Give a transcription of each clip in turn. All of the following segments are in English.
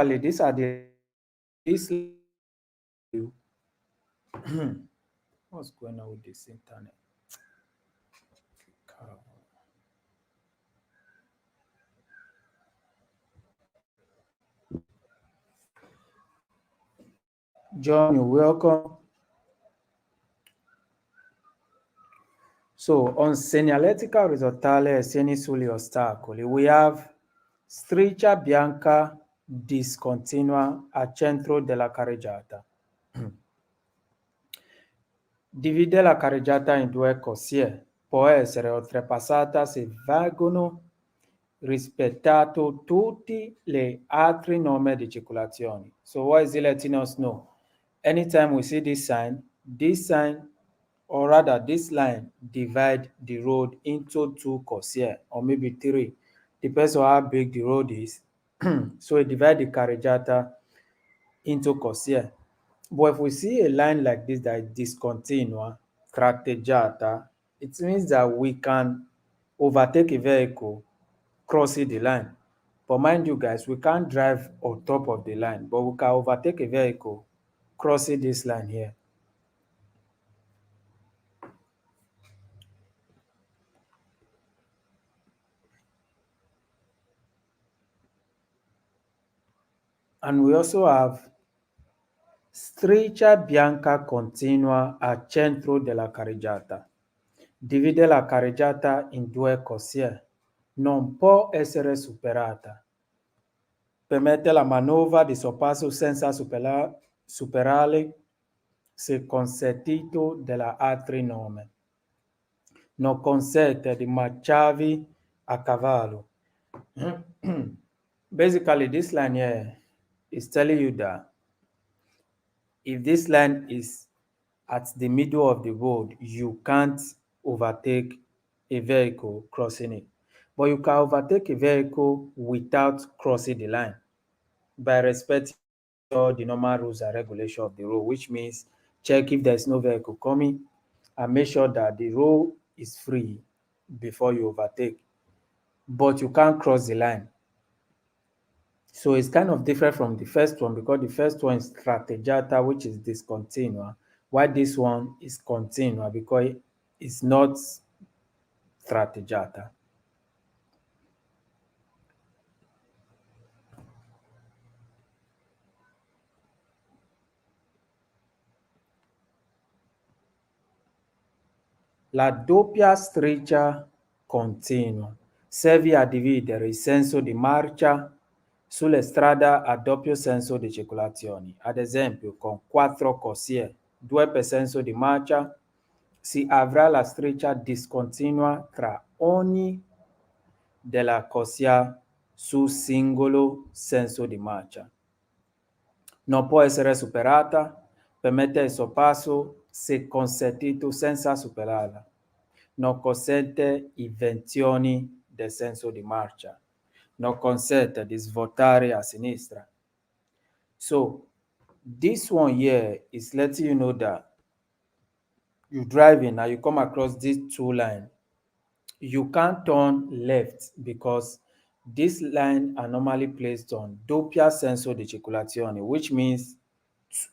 these are this what's going on with this internet? John, you're welcome. So on Segnaletica orizzontale e segni sugli ostacoli, we have striscia bianca discontinua al centro della carreggiata. Divide la carreggiata in due corsie, può essere oltrepassata se vengono rispettati tutti gli altri norme di circolazione. So what is it letting us know? Anytime we see this sign, or rather this line divide the road into two corsie, or maybe three, depends on how big the road is. So it divide the carreggiata into corsie. But if we see a line like this that is discontinua, tratteggiata, it means that we can overtake a vehicle crossing the line. But mind you guys, we can't drive on top of the line, but we can overtake a vehicle crossing this line here. And we also have striscia bianca continua al centro della carreggiata. Divide la carreggiata in due corsie. Non può essere superata. Permette la manovra di sorpasso senza superare se consentito da altri norme. Non consente di marciare a cavallo. Basically, this line here is telling you that if this line is at the middle of the road, you can't overtake a vehicle crossing it. But you can overtake a vehicle without crossing the line by respecting all the normal rules and regulations of the road, which means check if there's no vehicle coming and make sure that the road is free before you overtake. But you can't cross the line. So it's kind of different from the first one because the first one is tratteggiata, which is discontinua, while this one is continua because it's not tratteggiata. La doppia striscia continua serve a dividere il senso di marcia sulle strade a doppio senso di circolazione. Ad esempio, con 4 corsie, 2 per senso di marcia, si avrà la striscia discontinua tra ogni della corsia su singolo senso di marcia. Non può essere superata, permette il sorpasso se consentito senza superarla. Non consente invenzioni del senso di marcia. Non consente di svoltare a sinistra. So, this one here is letting you know that you're driving and you come across these two lines. You can't turn left because these lines are normally placed on doppia senso di circolazione, which means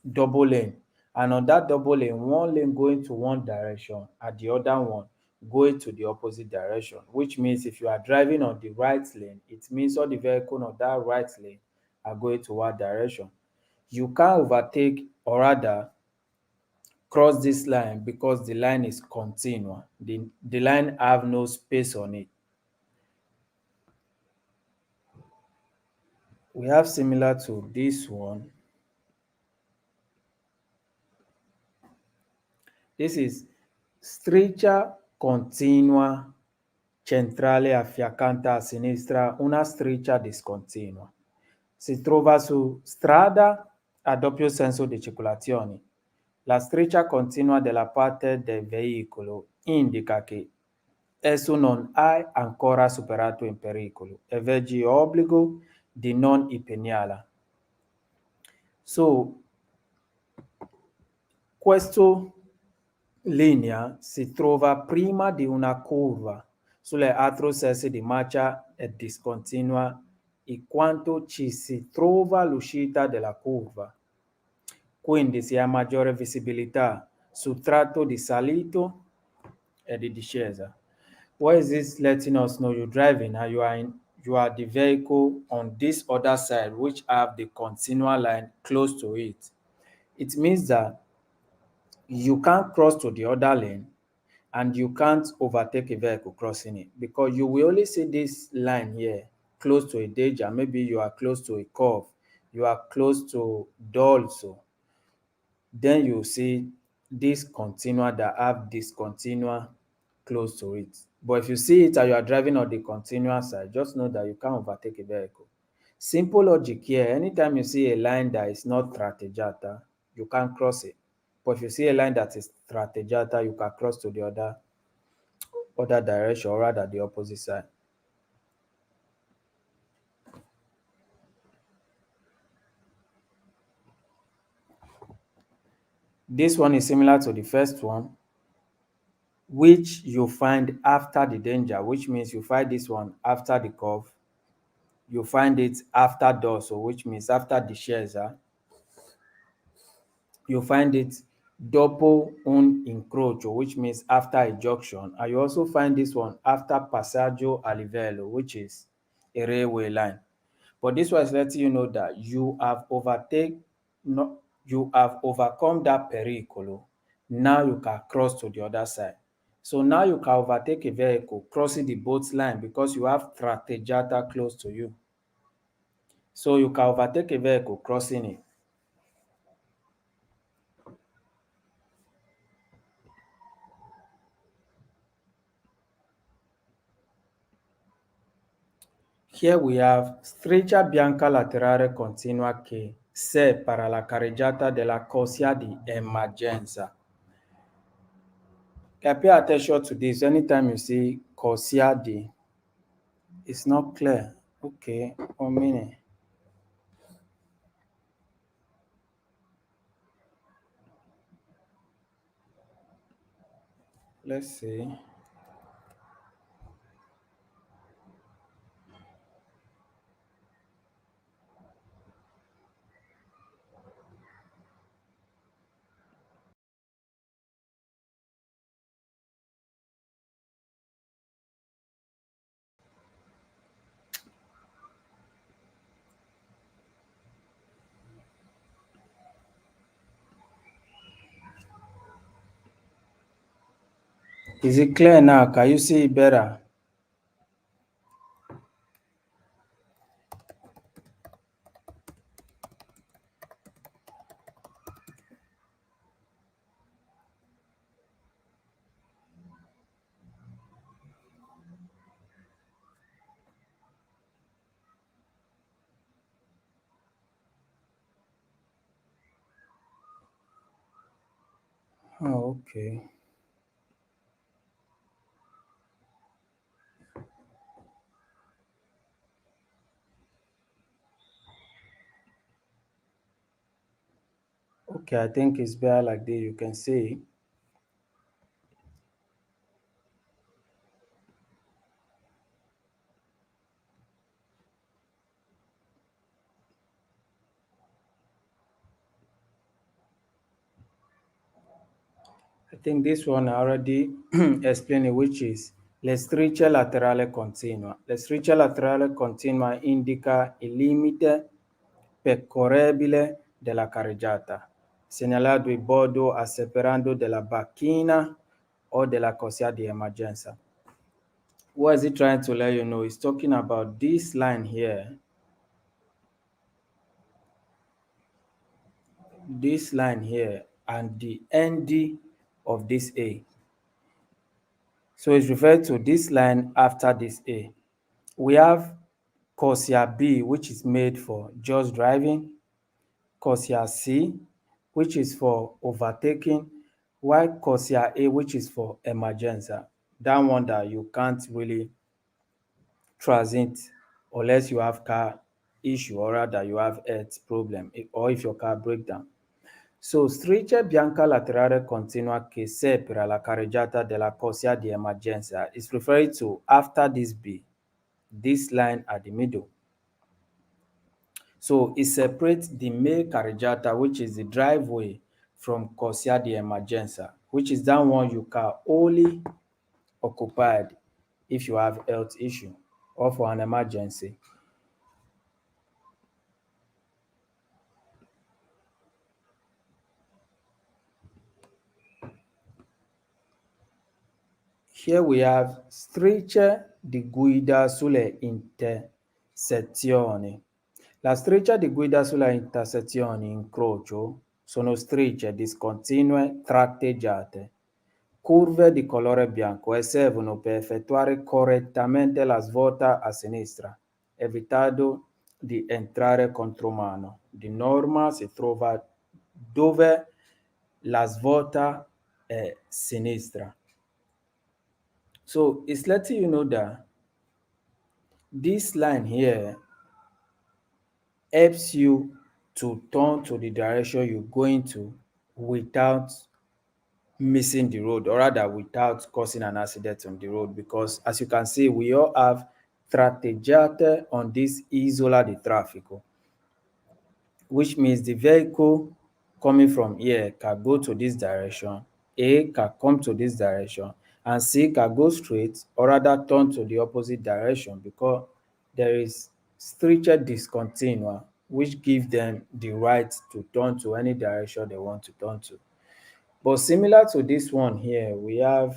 double lane. And on that double lane, one lane going to one direction and the other one going to the opposite direction, which means if you are driving on the right lane, it means all the vehicles on that right lane are going to one direction. You can't overtake or rather cross this line because the line is continua. The line have no space on it. We have similar to this one. This is striscia continua centrale affiancata a sinistra, una striscia discontinua. Si trova su strada a doppio senso di circolazione. La striscia continua della parte del veicolo indica che esso non ha ancora superato il pericolo e vegli obbligo di non impegnarla. So, questa linea si trova prima di una curva sulle altre sensi di marcia e discontinua e quanto ci si trova all'uscita della curva. Quindi si ha maggiore visibilità sul tratto di salito e di discesa. What is this letting us know? You're driving and you are the vehicle on this other side which have the continual line close to it. It means that you can't cross to the other lane and you can't overtake a vehicle crossing it because you will only see this line here close to a danger. Maybe you are close to a curve, you are close to door also. Then you see this continua that have discontinua close to it. But if you see it and you are driving on the continua side, just know that you can't overtake a vehicle. Simple logic here, anytime you see a line that is not tratteggiata, you can't cross it. But if you see a line that is tratteggiata, you can cross to the other direction or rather the opposite side. This one is similar to the first one, which you find after the danger, which means you find this one after the curve. You find it after dorso, which means after the discesa. You find it dopo un incrocio, which means after a junction. And you also find this one after passaggio a livello, which is a railway line. But this one is letting you know that no, you have overcome that pericolo. Now you can cross to the other side. So now you can overtake a vehicle crossing the boat line because you have tratteggiata close to you. So you can overtake a vehicle crossing it. Here we have striscia bianca laterale continua che separa la carreggiata della corsia di emergenza. Okay, pay attention to this. Anytime you see corsia di, it's not clear. Okay, 1 minute. Let's see. Is it clear now? Can you see it better? Oh, okay. Okay, I think it's better like this. You can see. I think this one I already explained it, which is le strisce laterale continua. Le strisce laterale continua indica il limite percorribile della carreggiata, segnalato il bordo a separando della bacchina o della corsia di emergenza. What is it trying to let you know? It's talking about this line here. This line here and the end of this A. So it's referred to this line after this A. We have corsia B, which is made for just driving, corsia C, which is for overtaking, while corsia A, which is for emergency. That one that you can't really transit unless you have car issue or rather you have health problem or if your car break down. So striscia bianca laterale continua che separa la carreggiata della corsia di emergenza is referring to after this B, this line at the middle. So it separates the main carreggiata, which is the driveway, from corsia di emergenza, which is that one you can only occupied if you have health issue or for an emergency. Here we have strisce di guida sulle intersezioni. La striscia di guida sulle intersezioni in crocio sono strisce discontinue tratteggiate, curve di colore bianco e servono per effettuare correttamente la svolta a sinistra, evitando di entrare contromano. Di norma si trova dove la svolta è sinistra. So it's letting you know that this line here helps you to turn to the direction you're going to without missing the road, or rather without causing an accident on the road, because as you can see, we all have tratteggiate on this isola di traffico, which means the vehicle coming from here can go to this direction, A can come to this direction, and C can go straight or rather turn to the opposite direction, because there is stretched discontinua which give them the right to turn to any direction they want to turn to. But similar to this one here, we have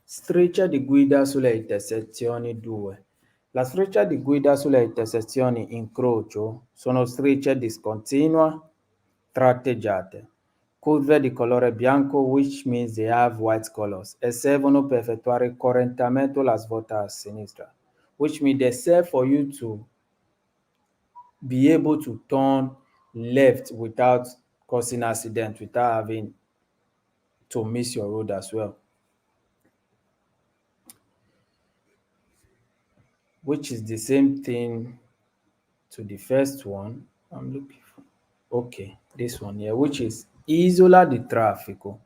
striscia di guida sulle intersezioni 2. La striscia di guida sulle intersezioni in crocio sono strisce discontinua tratteggiate, curve di colore bianco, which means they have white colors, e servono per effettuare correttamente la svolta a sinistra, which means they serve for you to be able to turn left without causing accident, without having to miss your road as well, which is the same thing to the first one. I'm looking for, okay, this one here, which is isola di traffico.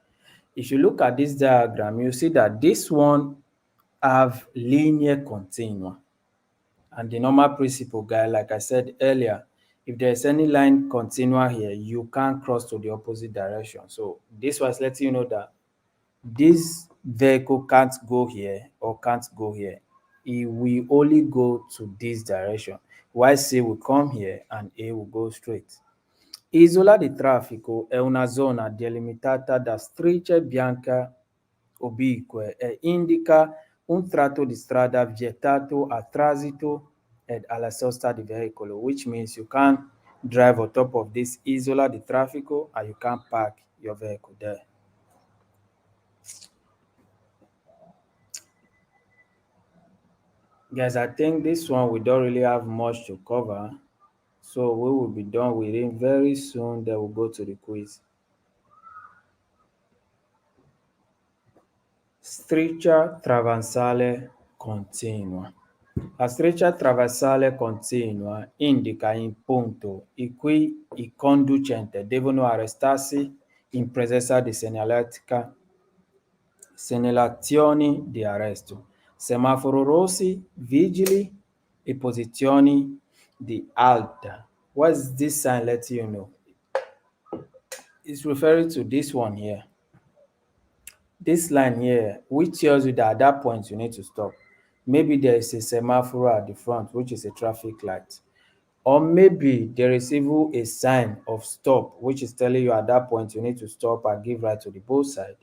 If you look at this diagram, you see that this one have linear continua. And the normal principle, guy, like I said earlier, if there's any line continua here, you can't cross to the opposite direction. So this was letting you know that this vehicle can't go here or can't go here. It will only go to this direction. While C will come here and A will go straight. Isola di traffico è una zona delimitata da strisce bianche oblique e indica un tratto di strada vietato a transito ed alla sosta di veicolo, which means you can't drive on top of this isola di traffico and you can't park your vehicle there. Guys, I think this one we don't really have much to cover, so we will be done with it very soon. Then we'll go to the quiz. Striscia traversale continua. La striscia traversale continua indica il punto in cui i conducenti devono arrestarsi in presenza di segnalazioni di arresto, semaforo rossi, vigili e posizioni di alta. What is this sign letting you know? It's referring to this one here. This line here, which tells you that at that point you need to stop. Maybe there is a semaphore at the front, which is a traffic light. Or maybe there is even a sign of stop, which is telling you at that point you need to stop and give right to the both side.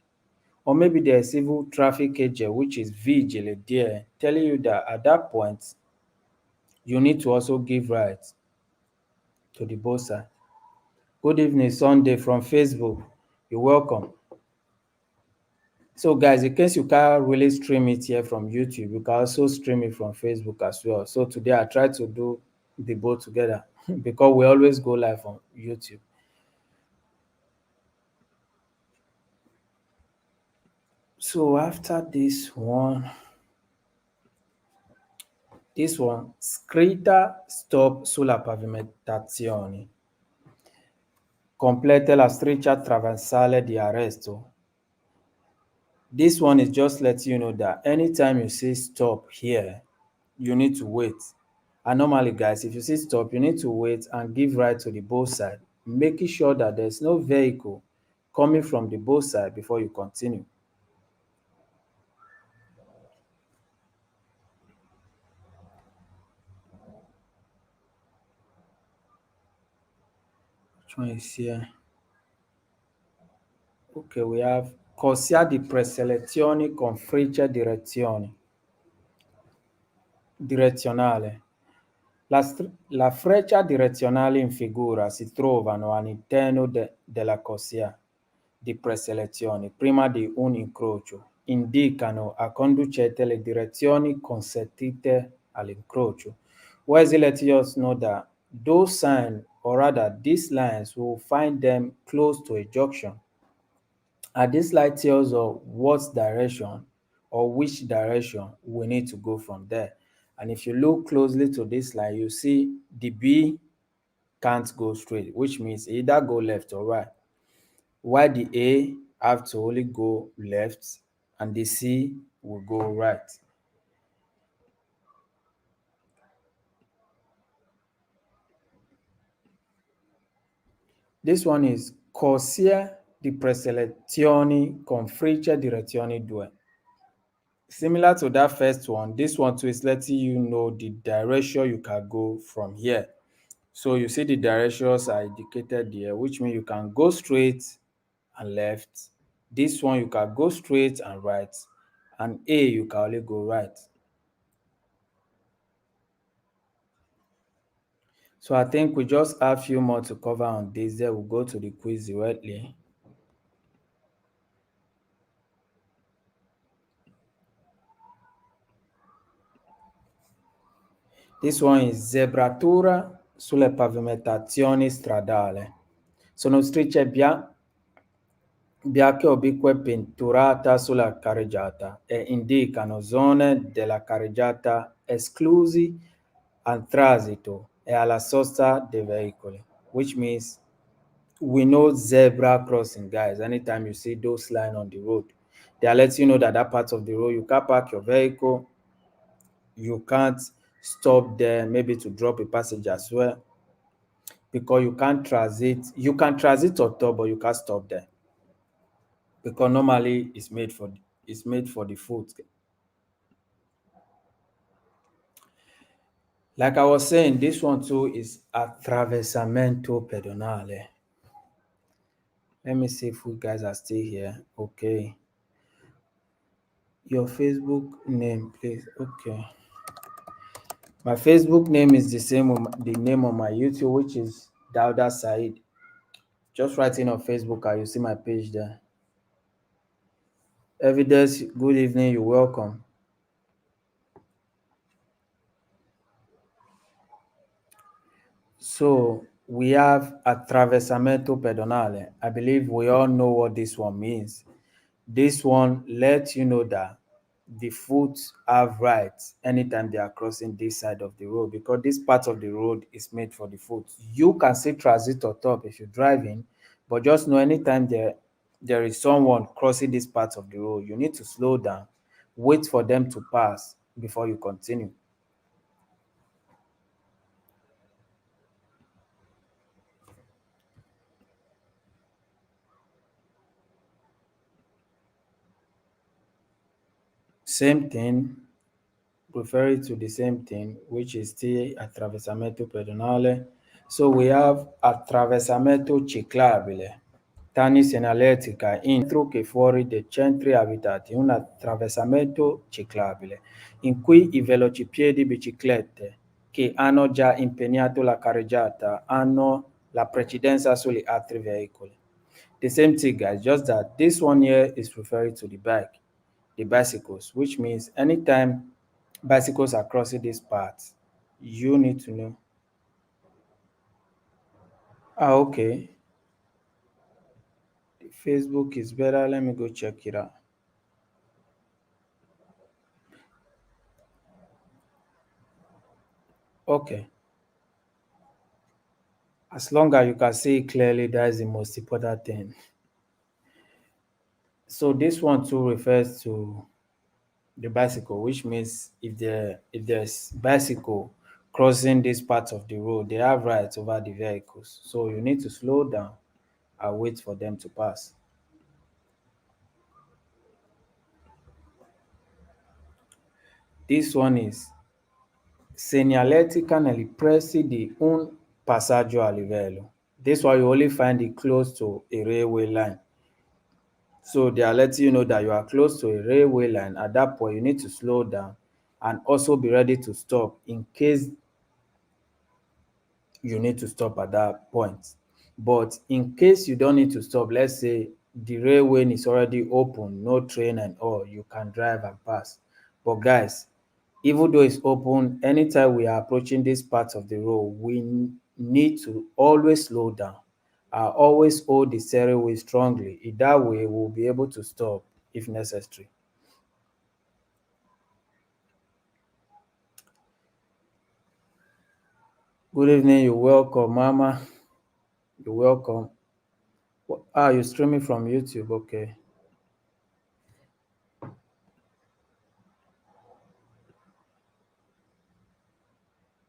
Or maybe there is even traffic agent, which is vigil there, telling you that at that point you need to also give right to the both side. Good evening, Sunday from Facebook. You're welcome. So guys, in case you can't really stream it here from YouTube, you can also stream it from Facebook as well. So today I tried to do the both together because we always go live on YouTube. So after this one, scritta stop sulla pavimentazione. Complete la striscia traversale di arresto. This one is just letting you know that anytime you say stop here, you need to wait. And normally, guys, if you say stop, you need to wait and give right to the both side, making sure that there's no vehicle coming from the both side before you continue. Which one is here? Okay, we have corsia di preselezione con freccia direzionale. La freccia direzionale in figura si trovano all'interno della corsia di preselezione prima di un incrocio. Indicano a conducente le direzioni consentite all'incrocio. Where is it letting us know that those signs, or rather these lines, will find them close to a junction. And this light tells us what direction or which direction we need to go from there. And if you look closely to this line, you see the B can't go straight, which means either go left or right. While the A have to only go left and the C will go right. This one is corsia di preselezioni con freccia direzioni 2. Similar to that first one, this one too is letting you know the direction you can go from here. So you see the directions are indicated there, which means you can go straight and left. This one you can go straight and right. And A, you can only go right. So I think we just have a few more to cover on this. Then we'll go to the quiz directly. This one is zebratura sulle pavimentazioni stradali. Sono strisce bianche oblique pitturate sulla carreggiata e indicano zone della carreggiata esclusi al transito e alla sosta dei veicoli, which means we know zebra crossing, guys. Anytime you see those lines on the road, they are letting you know that that part of the road you can't park your vehicle, you can't stop there, maybe to drop a passenger as well, because you can't transit. You can transit on top, but you can't stop there because normally it's made for the foot. Like I was saying, this one too is attraversamento pedonale. Let me see if you guys are still here. Okay. Your Facebook name, please. Okay. My Facebook name is the same the name on my YouTube, which is Dauda Said. Just write in on Facebook and you see my page there. Evidence, good evening, you're welcome. So we have attraversamento pedonale. I believe we all know what this one means. This one lets you know that the foot have rights anytime they are crossing this side of the road, because this part of the road is made for the foot. You can see transit on top if you're driving, but just know anytime there is someone crossing this part of the road, you need to slow down, wait for them to pass before you continue. Same thing, referring to the same thing, which is still attraversamento pedonale. So we have attraversamento ciclabile. Tani Segnaletica in dentro che fuori dai centri abitati, un attraversamento ciclabile, in cui i velocipiedi biciclette che hanno già impegnato la carreggiata hanno la precedenza sugli altri veicoli. The same thing, guys, just that this one here is referring to the bicycles, which means anytime bicycles are crossing this path, you need to know. Ah, okay. Facebook is better. Let me go check it out. Okay. As long as you can see it clearly, that is the most important thing. So this one too refers to the bicycle, which means if there's bicycle crossing this part of the road, they have rights over the vehicles. So you need to slow down and wait for them to pass. This one is Segnaletica nel pressi di un passaggio a livello. This one you only find it close to a railway line. So they are letting you know that you are close to a railway line. At that point, you need to slow down and also be ready to stop in case you need to stop at that point. But in case you don't need to stop, let's say the railway is already open, no train and all, you can drive and pass. But guys, even though it's open, anytime we are approaching this part of the road, we need to always slow down. Always hold the steering wheel strongly. In that way, we'll be able to stop if necessary. Good evening, you're welcome, Mama. You're welcome. You're streaming from YouTube, okay.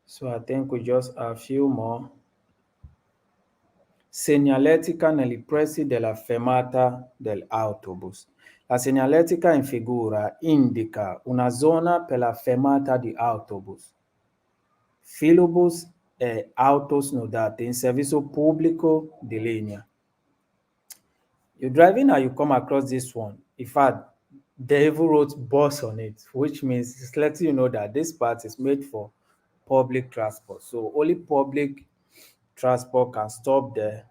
So I think we just have a few more. Segnaletica nelle pressi della fermata dell'autobus. La segnaletica in figura indica una zona per la fermata di autobus, filobus e auto snodate in servizio pubblico di linea. You're driving and you come across this one. In fact, they even wrote bus on it, which means it's letting you know that this part is made for public transport. So only public transport can stop there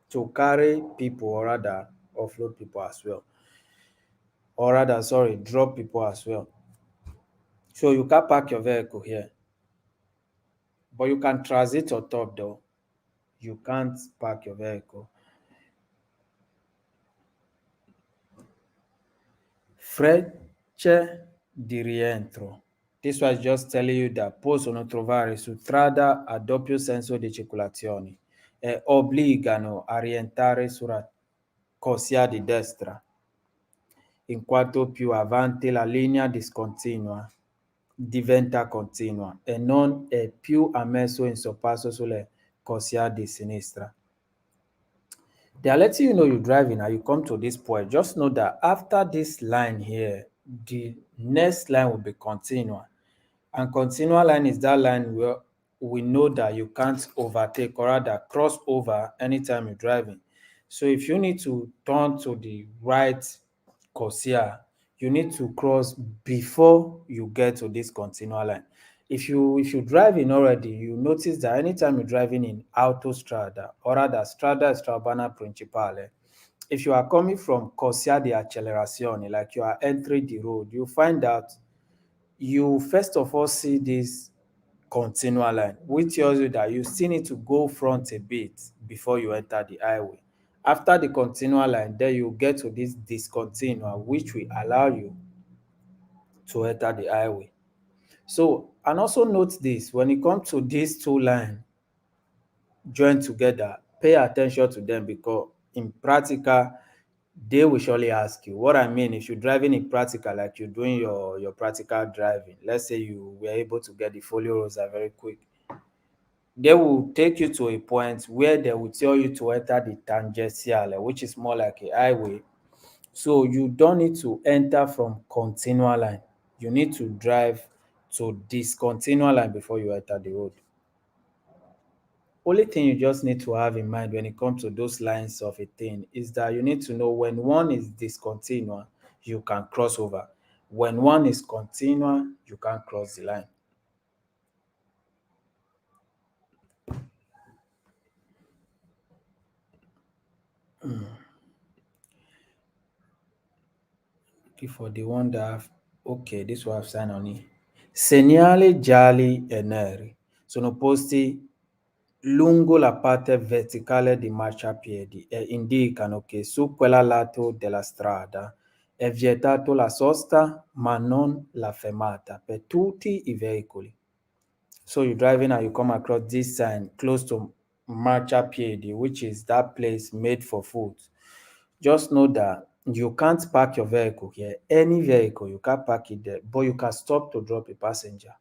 to carry people or rather offload people as well. Or rather, sorry, drop people as well. So you can park your vehicle here, but you can transit on top though. You can't park your vehicle. Frecce di rientro. This was just telling you that possono trovare su strada a doppio senso di circolazione e obbligano a rientrare sulla corsia di destra, in quanto più avanti la linea discontinua diventa continua e non è più ammesso in sorpasso sulle corsia di sinistra. They are letting you know you're driving and you come to this point. Just know that after this line here, the next line will be continual. And continual line is that line where we know that you can't overtake or rather cross over anytime you're driving. So if you need to turn to the right corsia, you need to cross before you get to this continual line. If you're driving already, you notice that anytime you're driving in autostrada or rather strada extraurbana principale, if you are coming from corsia di accelerazione, like you are entering the road, you find out you first of all see this continual line, which tells you that you still need to go front a bit before you enter the highway. After the continual line, then you get to this discontinuous, which will allow you to enter the highway. So, and also note this, when it comes to these two lines joined together, pay attention to them because in practical, they will surely ask you. What I mean, if you're driving in practical, like you're doing your practical driving, let's say you were able to get the folio rosa very quick, they will take you to a point where they will tell you to enter the tangential, which is more like a highway. So you don't need to enter from continual line. You need to drive to this continual line before you enter the road. Only thing you just need to have in mind when it comes to those lines of a thing is that you need to know when one is discontinuous, you can cross over. When one is continuous, you can't cross the line. Okay, for the one that have, okay, this one I've signed on it. Segnali gialli e neri sono posti lungo la parte verticale di marciapiedi e indicano che su quella lato della strada è vietato la sosta ma non la fermata per tutti i veicoli. So you're driving and you come across this sign close to marciapiedi, which is that place made for food. Just know that You can't park your vehicle here. Any vehicle, you can't park it there, but you can stop to drop a passenger,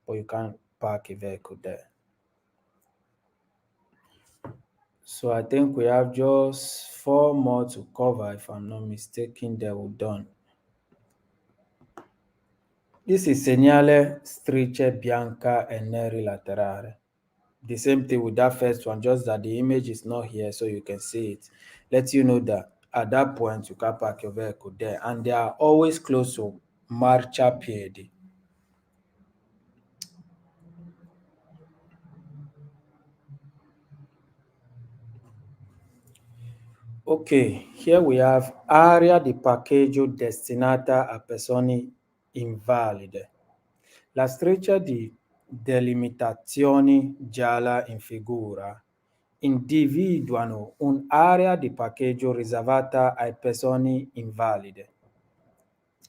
but you can't park a vehicle there. So I think we have just four more to cover, if I'm not mistaken, then we're done. This is segnale strisce bianca e neri laterale. The same thing with that first one, just that the image is not here so you can see it. Let you know that at that point you can park your vehicle there, and they are always close to marciapiedi. Okay, here we have area di parcheggio destinata a persone invalide. La striscia di delimitazione gialla in figura individuano un'area di parcheggio riservata ai persone invalide.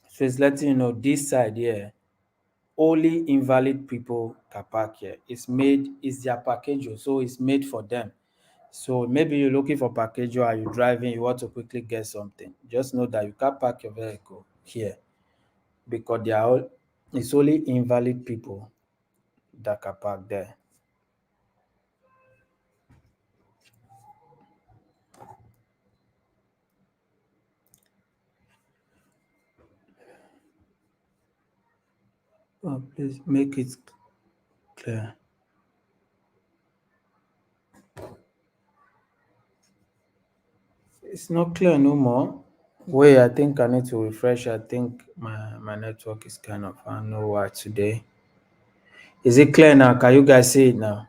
So it's letting you know this side here, only invalid people can park here. It's their parkeggio, so it's made for them. So maybe you're looking for parkeggio and you're driving, you want to quickly get something. Just know that you can't park your vehicle here because it's only invalid people that can park there. Oh, please make it clear. It's not clear no more. Wait, I think I need to refresh. I think my network is kind of, I don't know why today. Is it clear now? Can you guys see it now?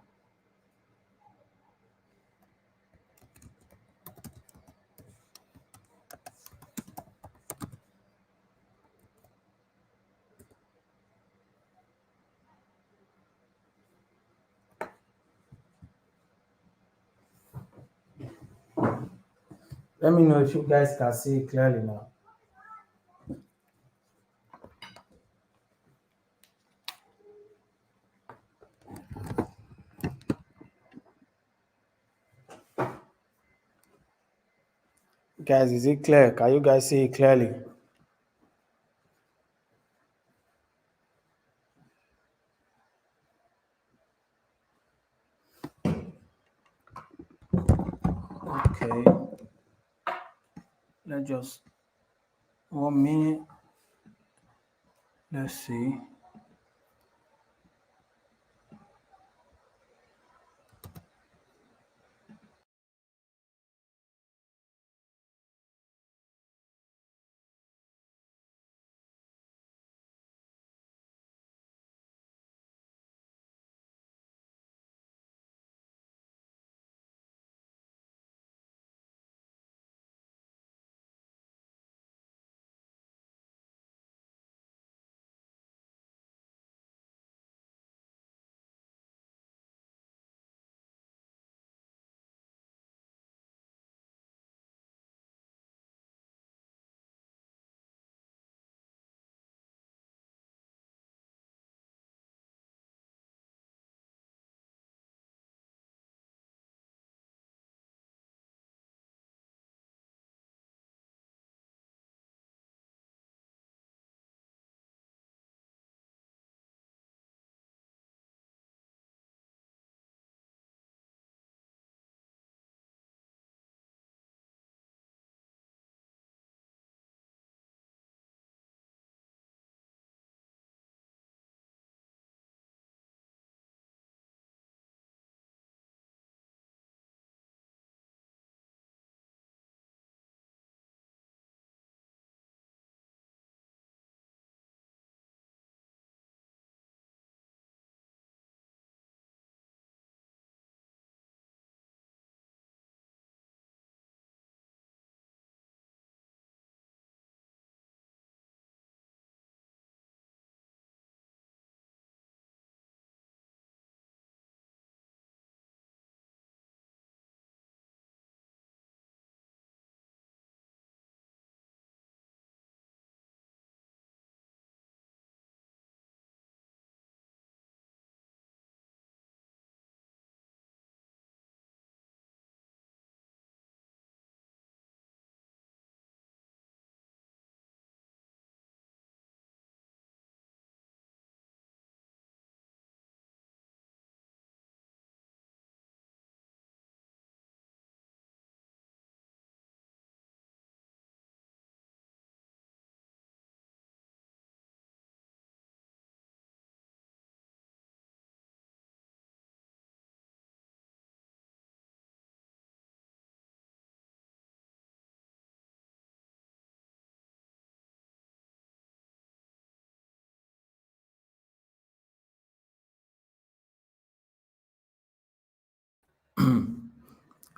Let me know if you guys can see it clearly now. Guys, is it clear? Can you guys see it clearly? Okay. Let's just 1 minute. Let's see.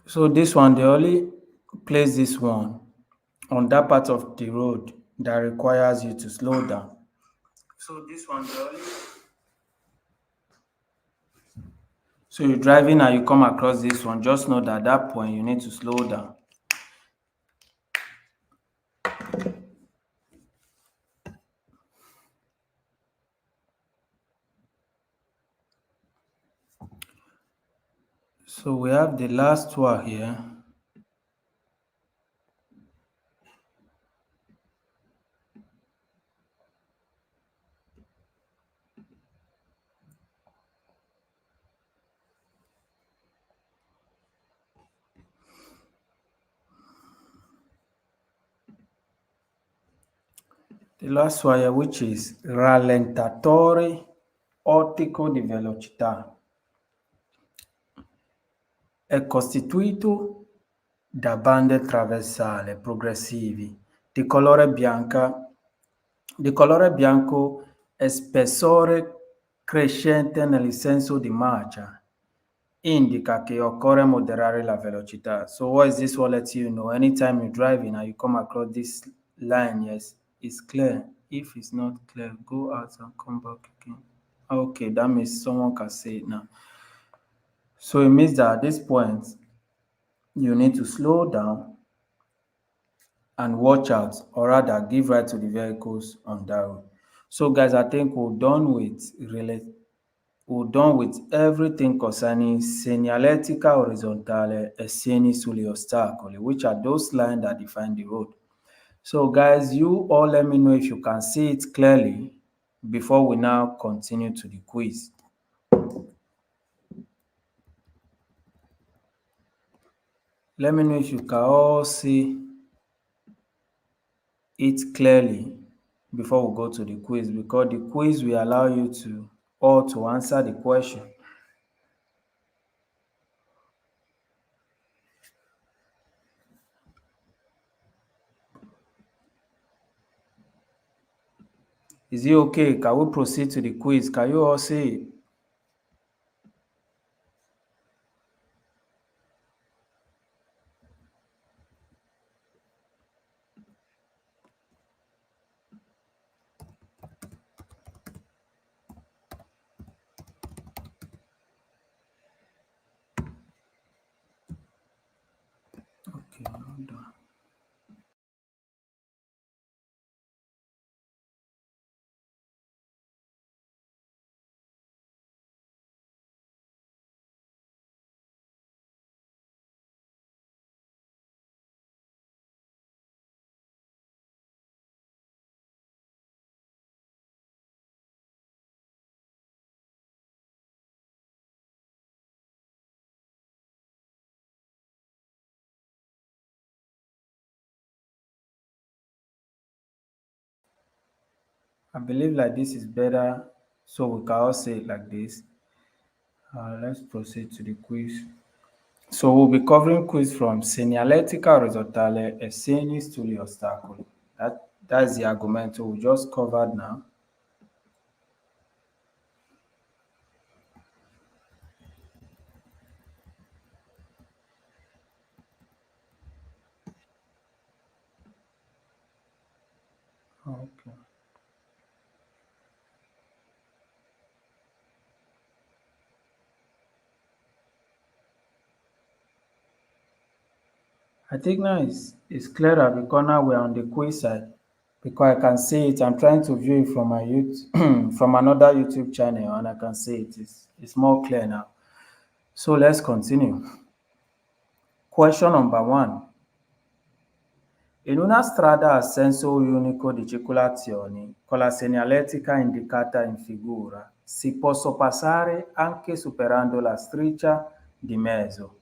So this one, they only place this one on that part of the road that requires you to slow down. So this one, they only so you're driving and you come across this one, just know that at that point you need to slow down. So we have the last one here. The last one here, which is rallentatore ottico di velocità. È costituito da bande traversali progressivi di colore bianco e spessore crescente nel senso di marcia. Indica che occorre moderare la velocità. So what is this one lets you know? Anytime you're driving and you come across this line, yes, it's clear. If it's not clear, go out and come back again. Okay, that means someone can say it now. So it means that at this point, you need to slow down and watch out, or rather give right to the vehicles on that road. So guys, I think we're done with everything concerning Segnaletica orizzontale e segni sugli ostacoli, which are those lines that define the road. So guys, you all let me know if you can see it clearly before we now continue to the quiz. Let me know if you can all see it clearly before we go to the quiz, because the quiz will allow you to all to answer the question. Is it okay? Can we proceed to the quiz? Can you all see it? Okay, hold on. I believe like this is better, so we can all say it like this. Let's proceed to the quiz. So we'll be covering quiz from Segnaletica orizzontale e segni sugli ostacoli. That's the argumento we just covered now. Okay. I think now it's clearer because now we're on the quiz side. Because I can see it. I'm trying to view it from my YouTube, from another YouTube channel, and I can see it. It's more clear now. So let's continue. Question number one. In una strada a senso unico di circolazione, con la segnaletica indicata in figura, si può passare anche superando la striscia di mezzo.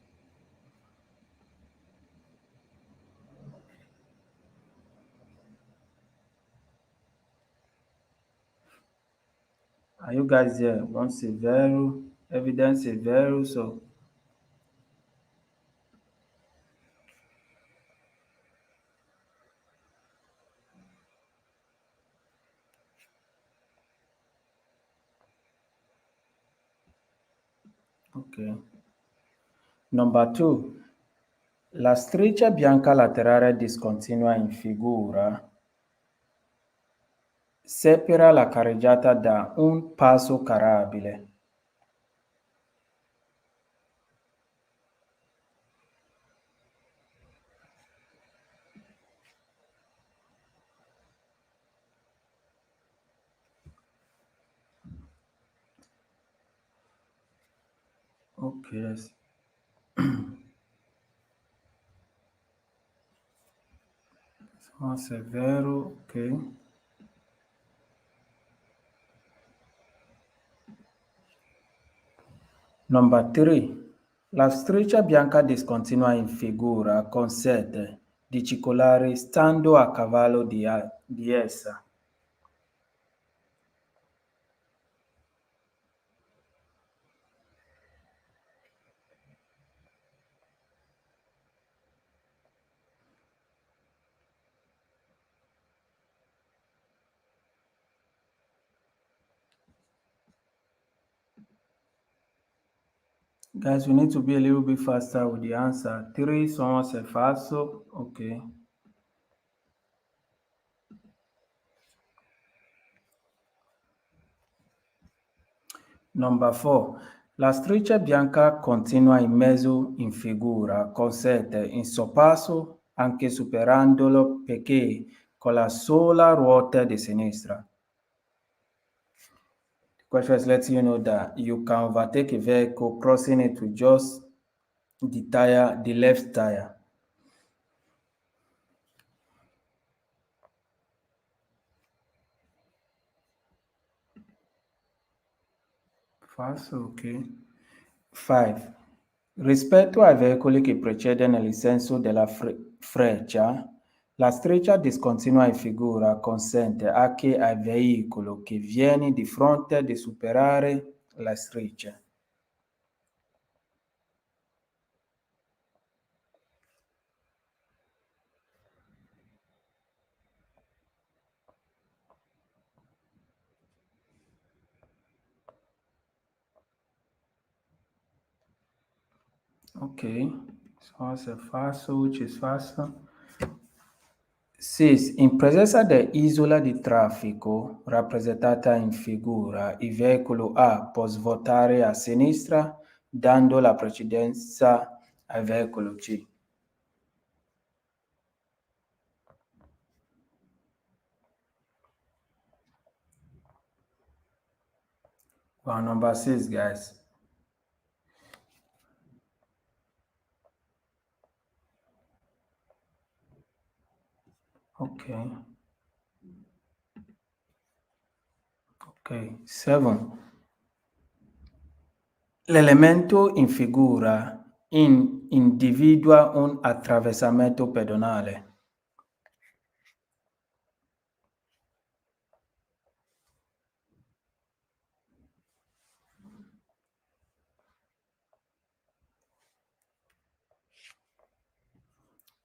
Are you guys there? One severo, evidence severo, so okay. Number 2. La striscia bianca laterale discontinua in figura separa la carreggiata da un passo carabile. Ok, se è vero, ok. Number 3. La striscia bianca discontinua in figura consente di circolare stando a cavallo di essa. Guys, we need to be a little bit faster with the answer. 3, someone said falso. Okay. Number 4. La striscia bianca continua in mezzo in figura, consente in sorpasso anche superandolo perché con la sola ruota di sinistra. The question is letting you know that you can overtake a vehicle crossing it with just the left tire. Falso, ok. 5. Rispetto ai veicoli che precedono il senso della freccia, la striscia discontinua in figura consente anche ai veicoli che viene di fronte di superare la striscia. Ok, so se è falso, which is falso. 6. In presenza dell'isola di traffico rappresentata in figura, il veicolo A può svoltare a sinistra dando la precedenza al veicolo C. Well, number 6, guys. Okay. Okay. 7. L'elemento in figura individua un attraversamento pedonale.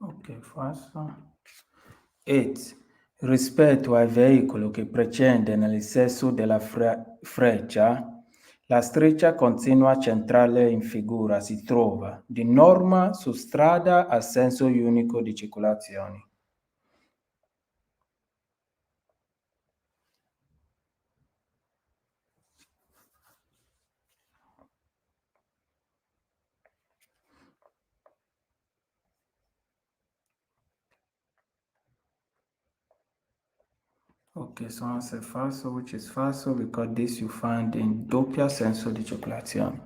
Ok, falso. 8. Rispetto al veicolo che precede nel senso della freccia, la striscia continua centrale in figura si trova di norma su strada a senso unico di circolazione. Ok, so answer falso, which is falso because this you find in doppia senso di circolazione.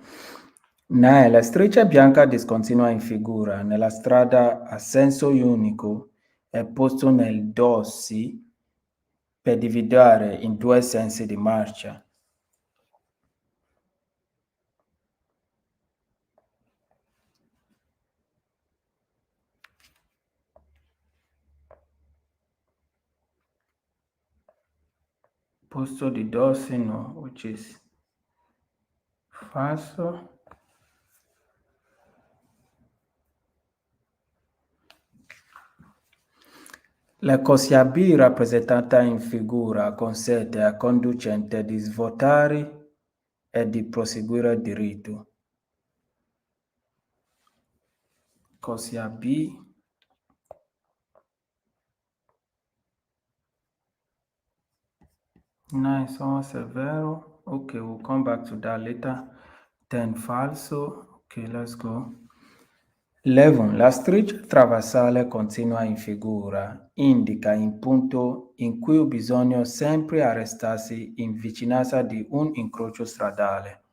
9. La striscia bianca discontinua in figura nella strada a senso unico è posto nel dossi per dividere in due sensi di marcia. Posto di dossi no, which is falso. La corsia B rappresentata in figura consente al conducente di svoltare e di proseguire diritto. Corsia B. Nice, somewhat severo. Okay, we'll come back to that later. 10 falso. Okay, let's go. 11. La striscia traversale continua in figura indica il punto in cui bisogna sempre arrestarsi in vicinanza di un incrocio stradale.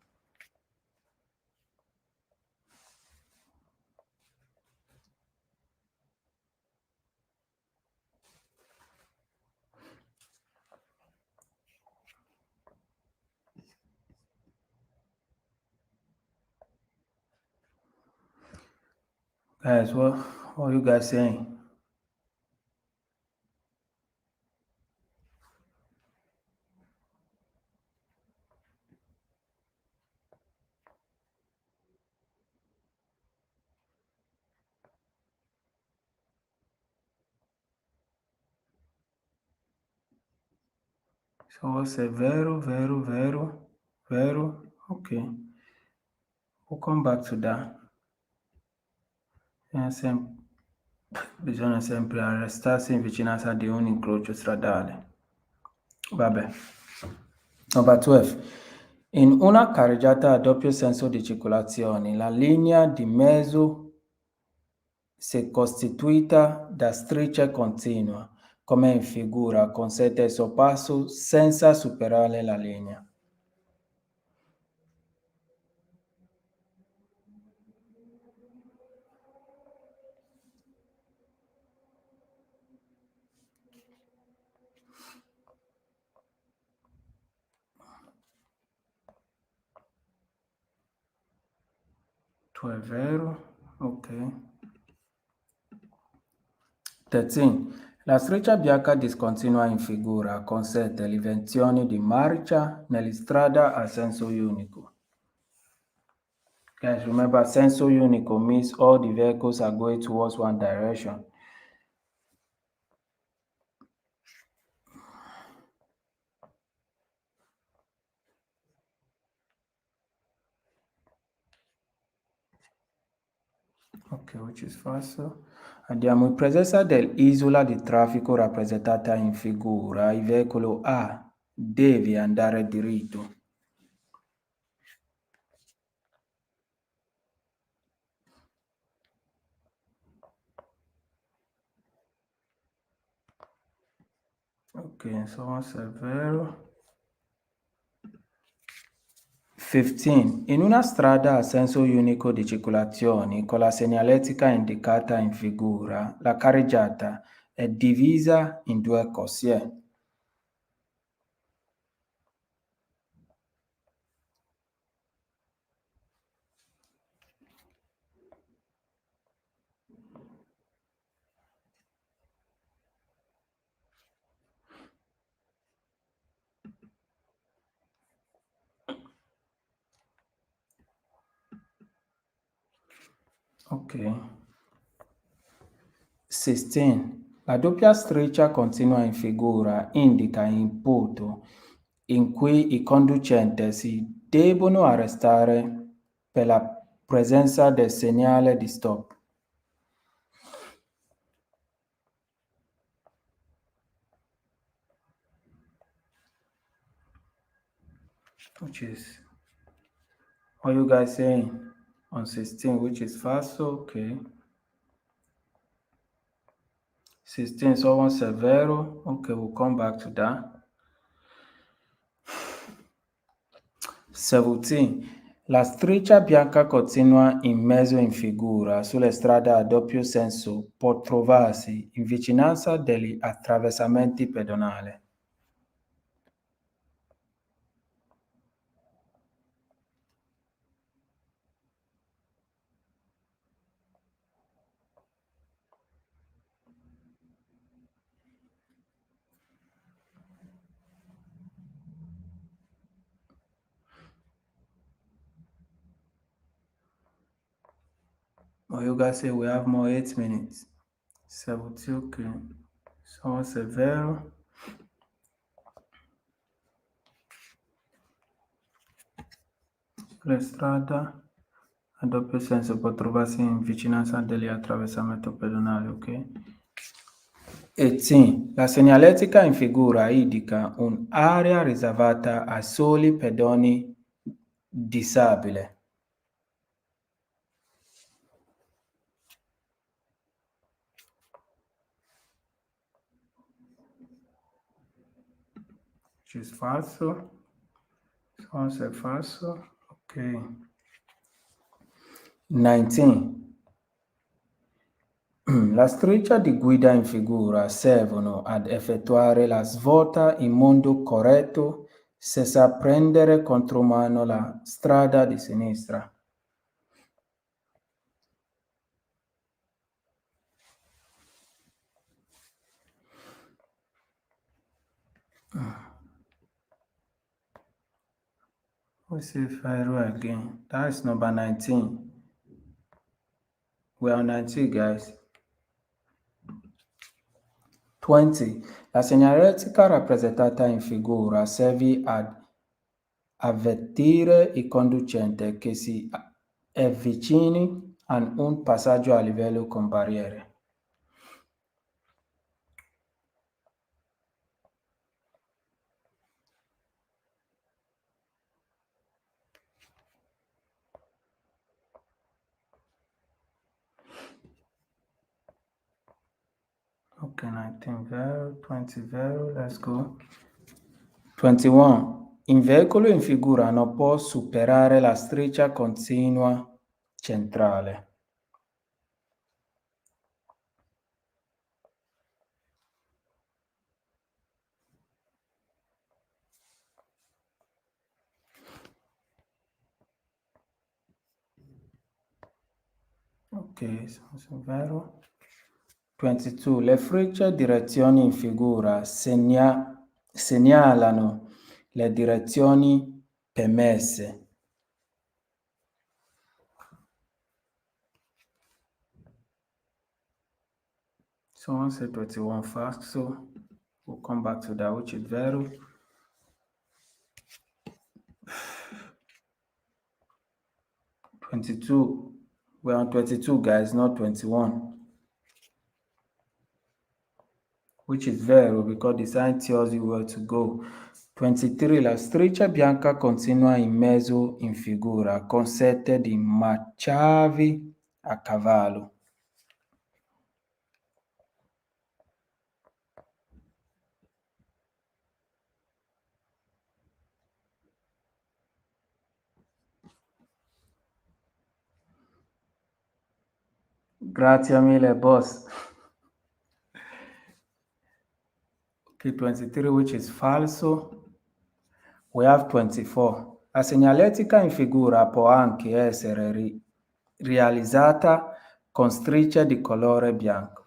Guys, what are you guys saying? So say vero, vero, vero, vero. Okay. We'll come back to that. Bisogna sempre arrestarsi in vicinanza di un incrocio stradale. Vabbè. Number 12. In una carreggiata a doppio senso di circolazione, la linea di mezzo se costituita da striscia continua, come in figura, consente il sorpasso senza superare la linea. Tu è vero? Ok. 13. La striscia bianca discontinua in figura consente l'invenzione di marcia nella strada a senso unico. Guys, remember, senso unico means all the vehicles are going towards one direction. Ok, which is falso. Andiamo in presenza dell'isola di traffico rappresentata in figura. Il veicolo A deve andare diritto. Ok, insomma, se è vero. 15. In una strada a senso unico di circolazione, con la segnaletica indicata in figura, la carreggiata è divisa in due corsie. Ok. 16. La doppia striscia continua in figura indica il punto in cui i conducenti si devono arrestare per la presenza del segnale di stop. Which is, what are you guys saying? On 16, which is falso, okay. 16, someone severo, okay, we'll come back to that. 17. La striscia bianca continua in mezzo in figura sulle strade a doppio senso può trovarsi in vicinanza degli attraversamenti pedonali. Oh, you guys say we have more 8 minutes. 17, okay. Sono severo. Sulla strada a doppio senso può trovarsi in vicinanza degli attraversamenti pedonali, ok? E sì, la segnaletica in figura indica un'area riservata ai soli pedoni disabili. Which is falso. Falso è falso. Ok. 19. La striscia di guida in figura servono ad effettuare la svolta in modo corretto senza prendere contromano la strada di sinistra. We see if I roll again. That is number 19. We are on 19, guys. 20. La segnaletica rappresentata in figura serve ad avvertire il conducente che si avvicini a un passaggio a livello con barriere. Ok, 19 vero, 20 vero, let's go. 21. Il veicolo in figura non può superare la striscia continua centrale. Ok, sono vero. 22. Le frecce direzioni in figura segnalano le direzioni permesse. Someone said 21 fast, so we'll come back to that, which is vero. 22. We're on 22, guys, not 21. Which is vero because the sign tells you where to go. 23. La striscia bianca continua in mezzo in figura con sette di marciavi a cavallo. Grazie mille, boss. Okay, 23, which is falso. We have 24. La segnaletica in figura può anche essere realizzata con strisce di colore bianco,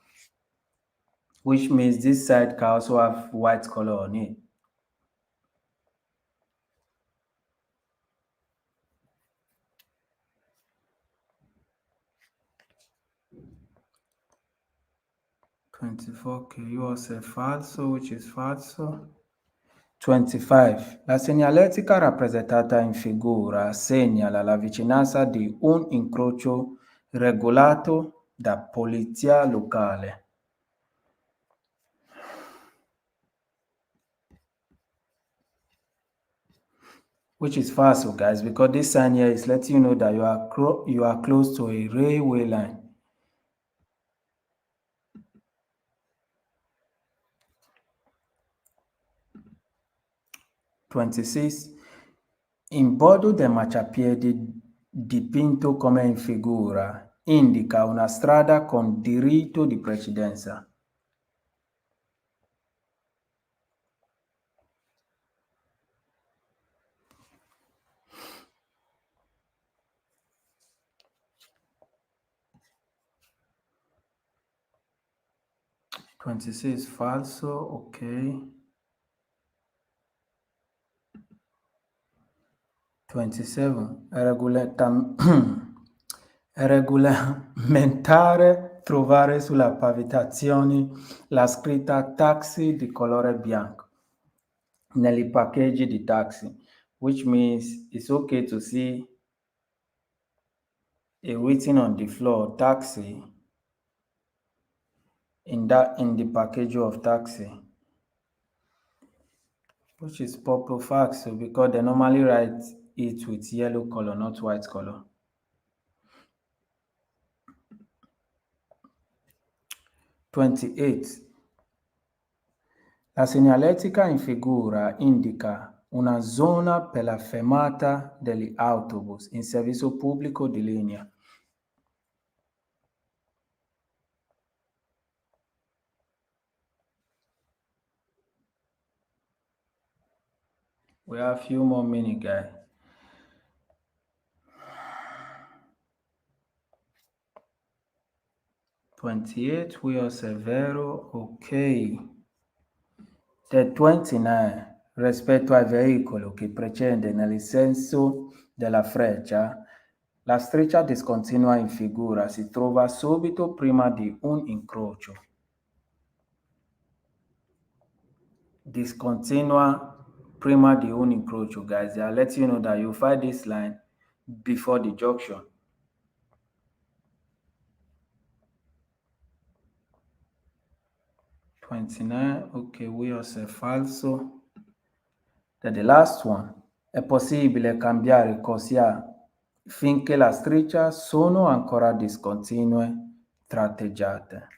which means this side can also have white color on it. Okay, you all say falso, which is falso. 25. La segnaletica rappresentata in figura segnala la vicinanza di un incrocio regolato da polizia locale. Which is falso, guys, because this sign here is letting you know that you are close to a railway line. 26. In bordo del marciapiede dipinto come in figura indica una strada con diritto di precedenza. Twenty-six falso, ok. 27. Regolamentare trovare sulla pavimentazione la scritta taxi di colore bianco negli parcheggi di taxi, which means it's okay to see a written on the floor taxi in the package of taxi, which is purple fax, so because they normally write it with yellow color, not white color. 28. La segnaletica in figura indica una zona per la fermata degli autobus in servizio pubblico di linea. We have a few more minutes, guys. Twenty-eight, we osservero, ok. Del 29, rispetto al veicolo che precede nel senso della freccia, la striscia discontinua in figura si trova subito prima di un incrocio. Discontinua prima di un incrocio, guys. I'll let you know that you find this line before the junction. Ok, we also falso. Then the last one. È possibile cambiare corsia finché la striscia sono ancora discontinue tratteggiate.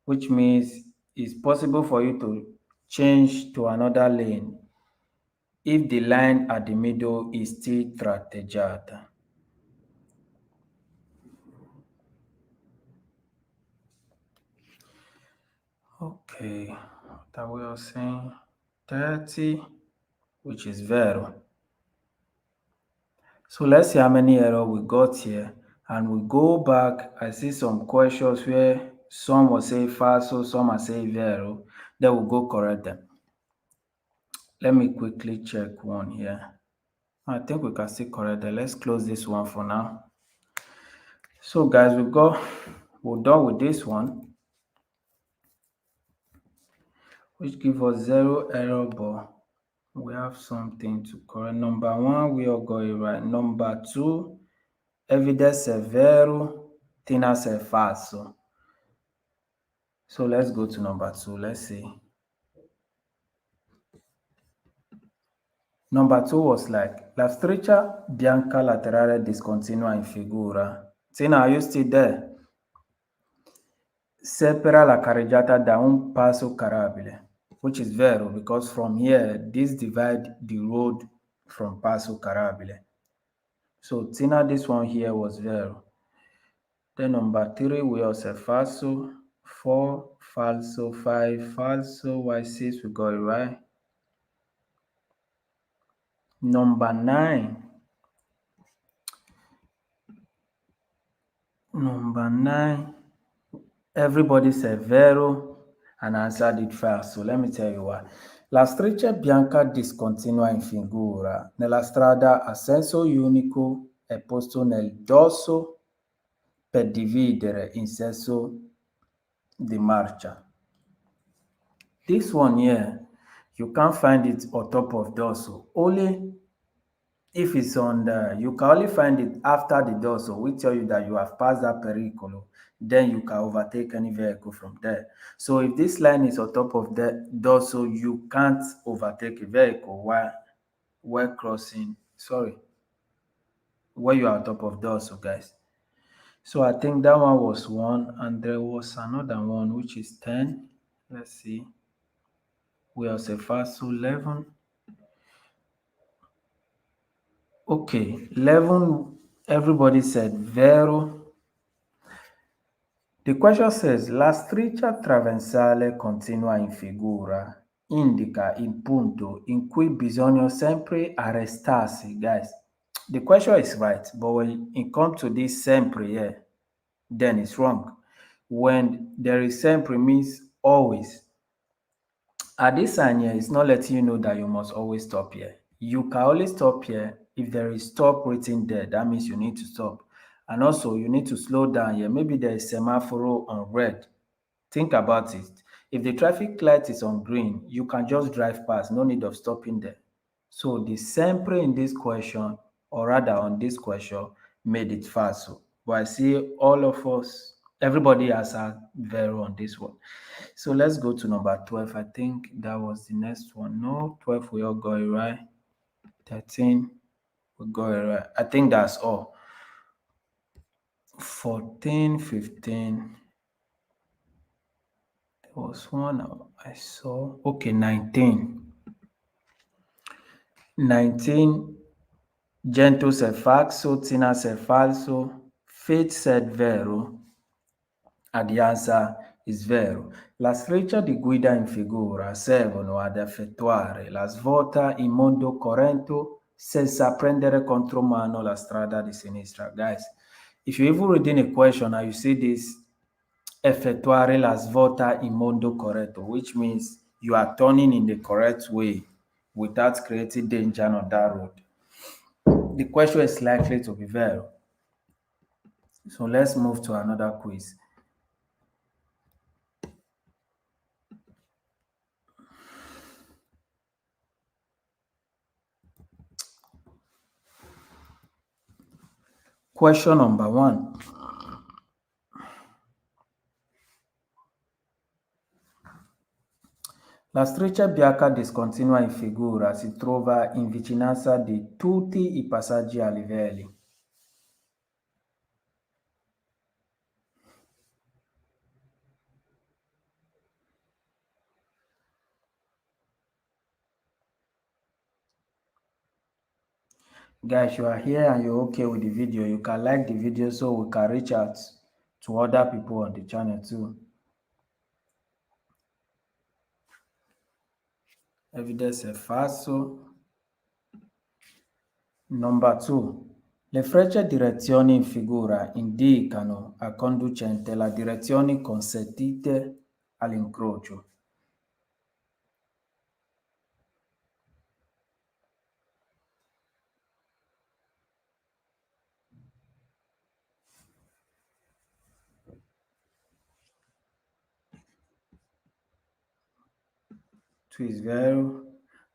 Which means it's possible for you to change to another lane if the line at the middle is still tratteggiata. Okay, that we are saying 30, which is vero. So let's see how many errors we got here. And we go back, I see some questions where some will say falso, some will say vero. Then we'll go correct them. Let me quickly check one here. I think we can still correct them. Let's close this one for now. So guys, we're done with this one, which gives us 0 error, but we have something to correct. Number 1, we all got it right. Number 2, evidence è vero, tenas è falso. So let's go to number 2. Let's see. Number 2 was like, la striscia bianca laterale discontinua in figura. Tina, are you still there? Separa la carreggiata da un passo carabile, which is vero because from here, this divide the road from passo carabile. So Tina, this one here was vero. Then number 3, we also falso. 4, falso. 5, falso. Why 6, we got it right. Number 9. Everybody said vero and answered it falso. Let me tell you why. La striscia bianca discontinua in figura nella strada a senso unico è posto nel dorso per dividere in senso di marcia. This one here, you can't find it on top of dorso. Only if it's on you can only find it after the dorso. We tell you that you have passed that pericolo, then you can overtake any vehicle from there. So if this line is on top of the dorso, you can't overtake a vehicle while crossing. Sorry, while you are on top of dorso, guys. So I think that one was 1, and there was another one which is 10. Let's see. We also falso 11. Okay, 11, everybody said vero. The question says, la striscia traversale continua in figura indica il punto in cui bisogna sempre arrestarsi, guys. The question is right, but when it comes to this sempre here, then it's wrong. When there is sempre means always. At this sign here, it's not letting you know that you must always stop here. You can only stop here if there is stop written there. That means you need to stop. And also, you need to slow down here. Maybe there is semaphore on red. Think about it. If the traffic light is on green, you can just drive past. No need of stopping there. So the sempre in this question, or rather on this question, made it falso. But I see all of us, everybody has a vero on this one. So let's go to number 12. I think that was the next one. No, 12 we all got it right. 13 we got it right. I think that's all. 14, 15. There was one I saw. Okay, 19. 19. Gento said falso, Tina said falso, Faith said vero, and the answer is vero. La striscia di guida in figura servono ad effettuare la svolta in modo corretto senza prendere contromano la strada di sinistra. Guys, if you're even reading a question and you see this, effettuare la svolta in modo corretto, which means you are turning in the correct way without creating danger on that road. The question is likely to be vero. So let's move to another quiz. Question number 1. La striscia bianca discontinua in figura si trova in vicinanza di tutti i passaggi a livelli. Guys, you are here and you're okay with the video. You can like the video so we can reach out to other people on the channel too. Evidence è falso. Number 2. Le frecce direzioni in figura indicano al conducente la direzione consentite all'incrocio. Two is vero.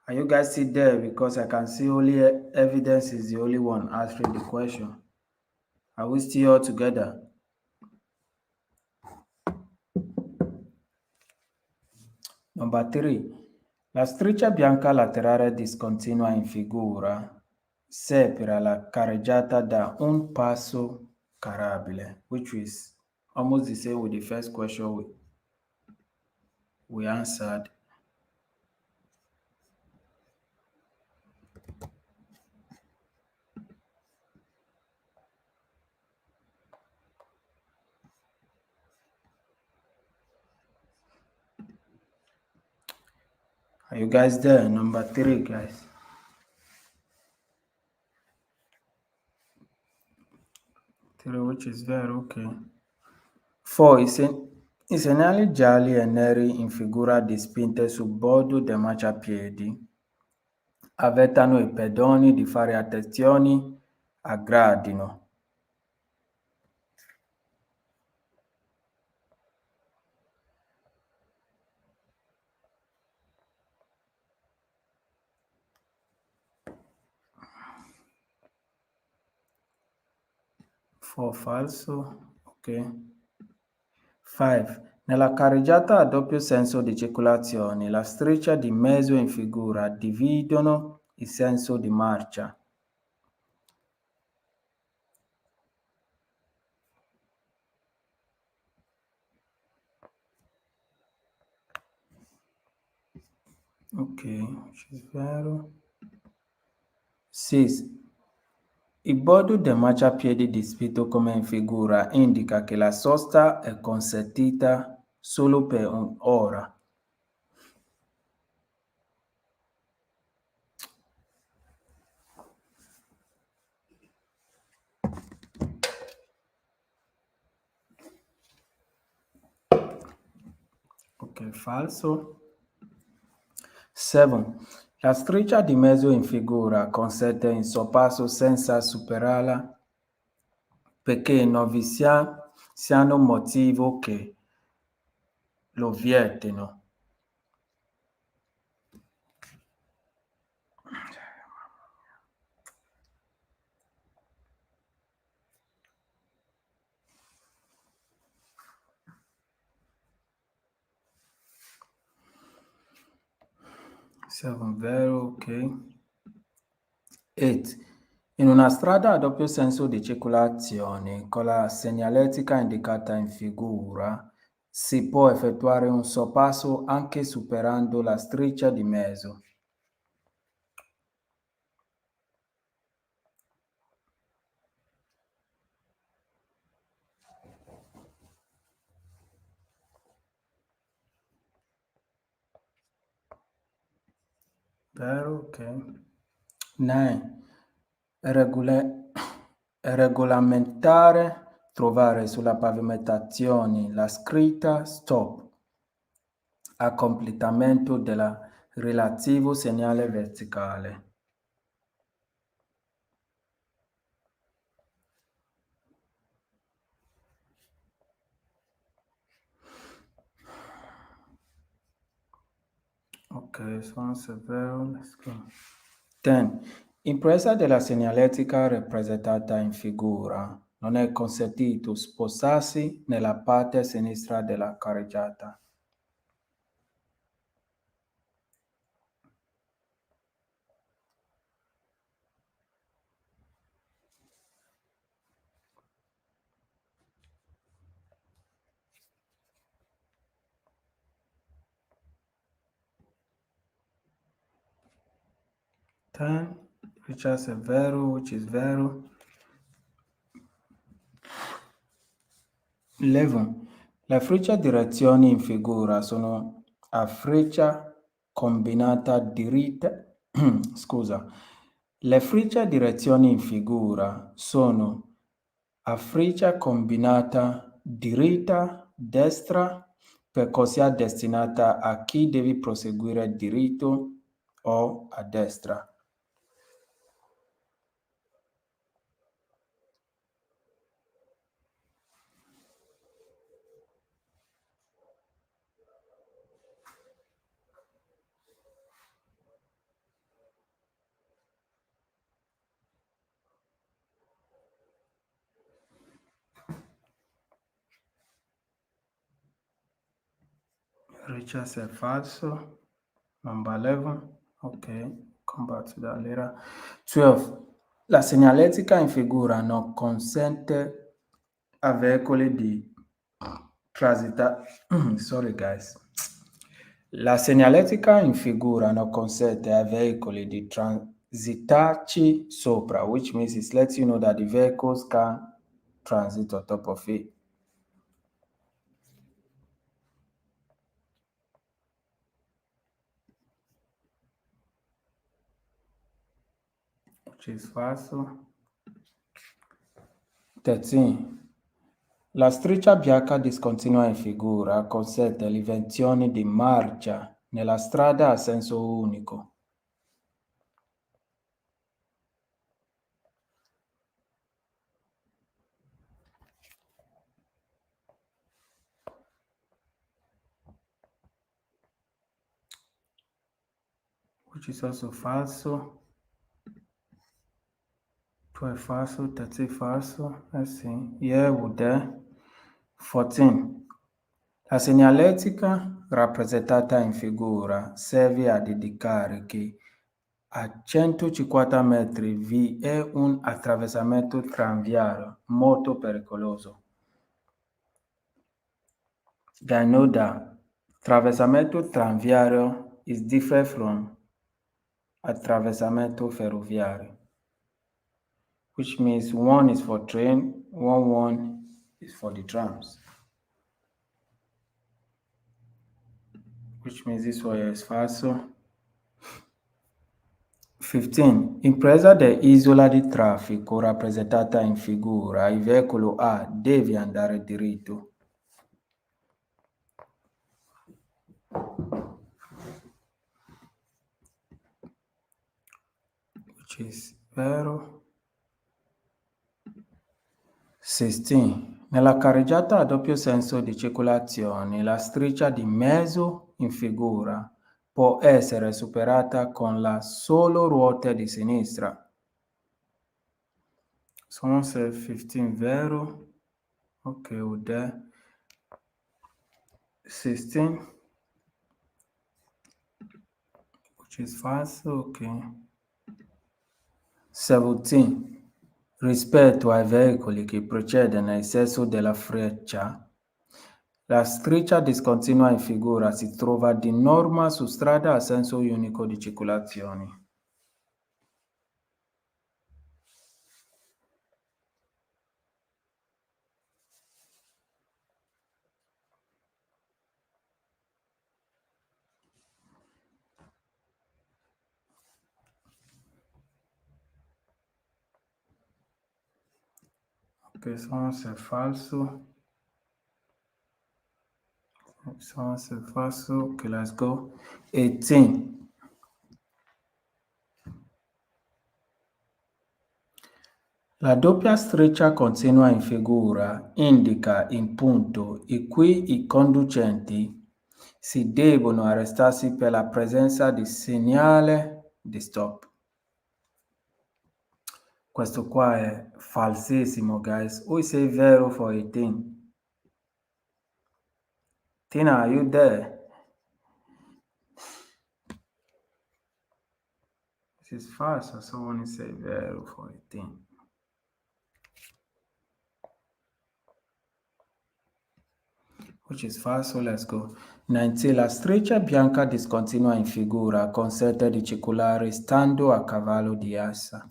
Are you guys still there? Because I can see only evidence is the only one answering the question. Are we still all together? Number 3. La striscia bianca laterale discontinua in figura separa la carreggiata da un passo carabile, which is almost the same with the first question we answered. Are you guys there? Number 3, guys. 3, which is very okay. 4. I segnali gialli e neri in figura dipinte sul bordo dei marciapiedi avvertano i pedoni di fare attenzione a gradino. Falso, ok. 5. Nella carreggiata a doppio senso di circolazione, la striscia di mezzo in figura dividono il senso di marcia. Ok, which is vero. 6. Il bordo del marciapiede descritto come in figura indica che la sosta è consentita solo per un'ora. Ok, falso. 7. La striscia di mezzo in figura consente il sorpasso senza superarla perché non vi siano motivi che lo vietino. 7 vero, ok. 8. In una strada a doppio senso di circolazione, con la segnaletica indicata in figura, si può effettuare un sorpasso anche superando la striscia di mezzo. Vero, ok. 9. Regolamentare, trovare sulla pavimentazione la scritta stop a completamento del relativo segnale verticale. Ok, sono severo, let's go. 10. In presa della segnaletica rappresentata in figura, non è consentito spostarsi nella parte sinistra della carreggiata. Ten, which is vero, which is vero. 11. Le frecce direzioni in figura sono a freccia combinata diritta. Scusa. Le frecce direzioni in figura sono a freccia combinata diritta destra perché sia destinata a chi deve proseguire diritto o a destra. Richard è falso. Number 11. Ok, come back to that later. 12. La segnaletica in figura non consente a veicoli di transitare. Sorry guys. La segnaletica in figura non consente ai veicoli di transitarci sopra, which means it lets you know that the vehicles can transit on top of it. Which is falso. 13. La striscia bianca discontinua in figura consente l'invenzione di marcia nella strada a senso unico. Which is also falso. 2 è falso, 13 è falso. Let's see. Yeah, with that. 14. La segnaletica rappresentata in figura serve ad indicare che a 150 metri vi è un attraversamento tranviario molto pericoloso. I know that attraversamento tranviario is different from attraversamento ferroviario, which means one is for train, one is for the trams. Which means this one is falso. 15. Impresa dell'isola di traffico rappresentata in figura, il veicolo A deve andare diritto. Which is vero. 16. Nella carreggiata a doppio senso di circolazione, la striscia di mezzo in figura può essere superata con la solo ruota di sinistra. Someone said 15 vero. Okay, with that. 16. which is falso, ok. 17. Rispetto ai veicoli che precedono il senso della freccia, la striscia discontinua in figura si trova di norma su strada a senso unico di circolazione. Ok, sono se è falso. Sono se è falso. Ok, let's go. 18. La doppia striscia continua in figura indica il punto in cui i conducenti si devono arrestarsi per la presenza di segnale di stop. Questo qua è falsissimo, guys. Who say vero for 18? Tina, are you there? This is false, so someone say vero for 18. Which is false, so let's go. 19. La striscia bianca discontinua in figura, consente di circolare stando a cavallo di essa.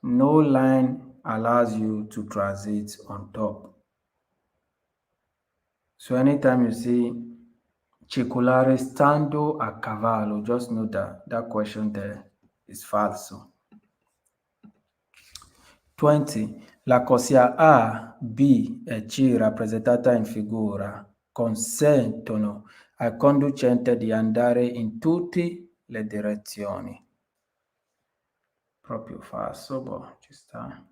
No line allows you to transit on top. So anytime you see circolare stando a cavallo, just know that that question there is falso. 20. La corsia A, B e C rappresentata in figura consentono al conducente di andare in tutte le direzioni. Proprio falso, boh, ci sta.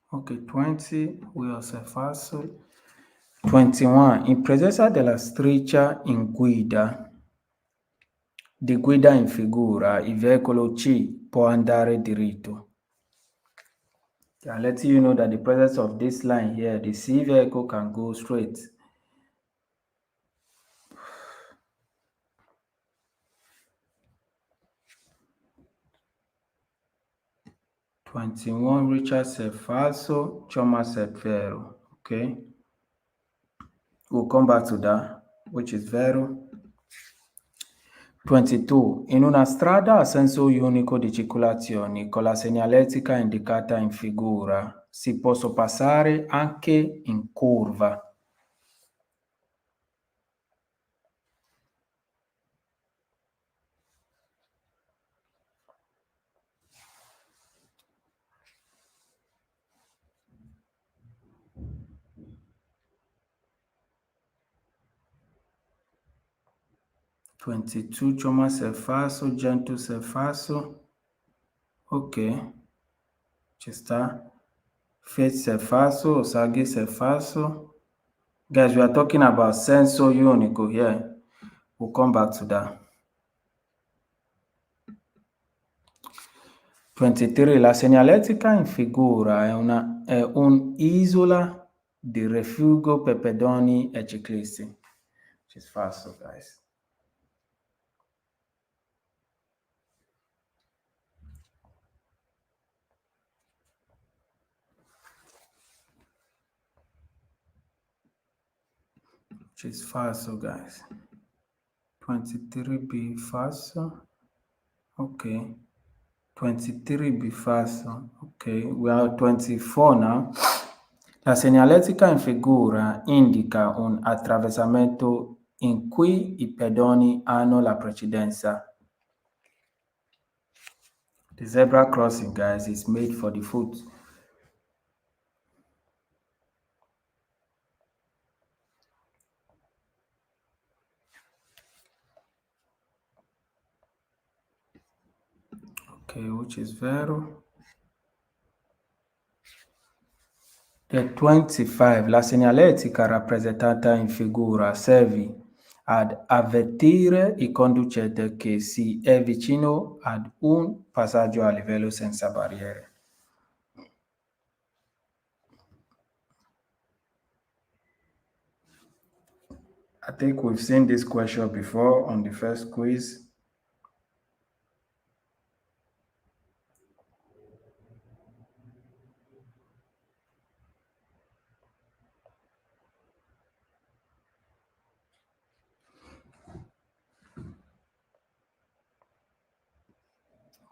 Ok, 20, we also falso. 21. In presenza della striscia di guida in figura, il veicolo C può andare diritto. I'll let you know that the presence of this line here, the C vehicle can go straight. Richard said falso, Choma said vero. Okay. We'll come back to that, which is vero. 22. In una strada a senso unico di circolazione con la segnaletica indicata in figura si può passare anche in curva. Thomas è falso, Gentus è falso. Ok, ci sta. Faith è falso, Sagis è falso. Guys, we are talking about senso unico here. We'll come back to that. 23. La segnaletica in figura è un'isola di rifugio per pedoni e ciclisti. Which is falso, guys. Which is falso, guys. 23B falso. Ok. 23B falso. Ok, we are 24 now. La segnaletica in figura indica un attraversamento in cui i pedoni hanno la precedenza. The zebra crossing, guys, is made for the foot. Okay, which is vero. The 25. La segnaletica rappresentata in figura serve ad avvertire il conducente che si è vicino ad un passaggio a livello senza barriere. I think we've seen this question before on the first quiz.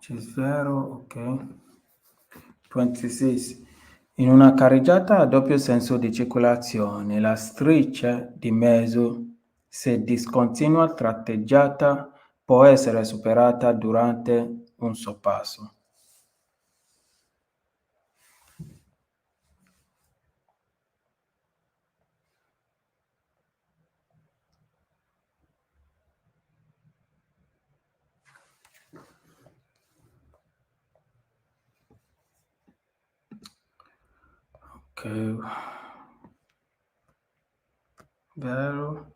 Which is vero, ok. 26. In una carreggiata a doppio senso di circolazione, la striscia di mezzo, se discontinua tratteggiata, può essere superata durante un sorpasso. Ok. Vero.